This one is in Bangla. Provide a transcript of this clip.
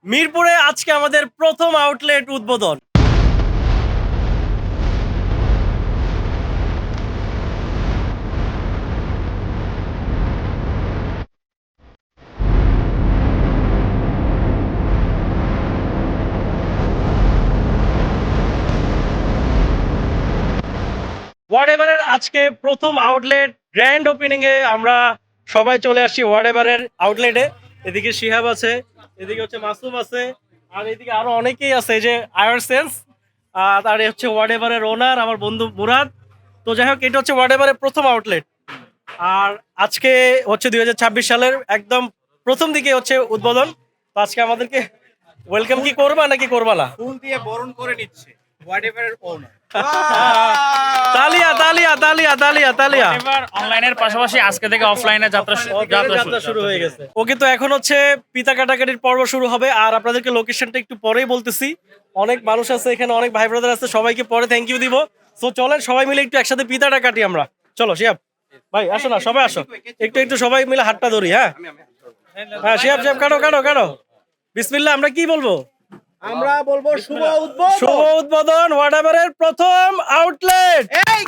মিরপুরে আজকে আমাদের প্রথম আউটলেট উদ্বোধন। হোয়াটএভারের আজকে প্রথম আউটলেট গ্র্যান্ড ওপেনিং এ আমরা সবাই চলে আসছি হোয়াটএভারের আউটলেটে। এদিকে শিহাব আছে, এদিকে হচ্ছে মাসুম আছে, আর এদিকে আরো অনেকেই আছে, এই যে আয়ার সেন্স, আর এ হচ্ছে হোয়াটএভারের ওনার আমার বন্ধু মুরাদ। তো যাই হোক, এটা হচ্ছে হোয়াটএভারের প্রথম আউটলেট। আর আজকে হচ্ছে 2026 সালের একদম প্রথম দিকে হচ্ছে উদ্বোধন। তো আজকে আমাদেরকে ওয়েলকাম কি করবা নাকি করবা না? ফুল দিয়ে বরণ করে নিচ্ছে হোয়াটএভারের ওনার। তালিয়া তালিয়া তালিয়া তালিয়া তালিয়া। এবার অনলাইনের পাশাপাশি আজকে থেকে অফলাইনে যাত্রা যাত্রা শুরু হয়ে গেছে। ওকে, তো এখন হচ্ছে পিতা কাটাকাটির পর্ব শুরু হবে। আর আপনাদেরকে লোকেশনটা একটু পরেই বলতেছি। অনেক মানুষ আছে এখানে, অনেক ভাই ব্রাদার আছে, সবাইকে পরে থ্যাংক ইউ দিব। সো চলেন সবাই মিলে একটু একসাথে পিতাটা কাটি আমরা। চলো শিয়াব ভাই, আসো না, সবাই আসো, একটু একটু সবাই মিলে হাতটা ধরি। হ্যাঁ হ্যাঁ, শিয়াব শিয়াব কাটো কাটো কাটো। বিসমিল্লাহ। আমরা কি বলবো? আমরা বলবো শুভ উদ্বোধন। শুভ উদ্বোধন হোয়াটএভারের প্রথম আউটলেট। এই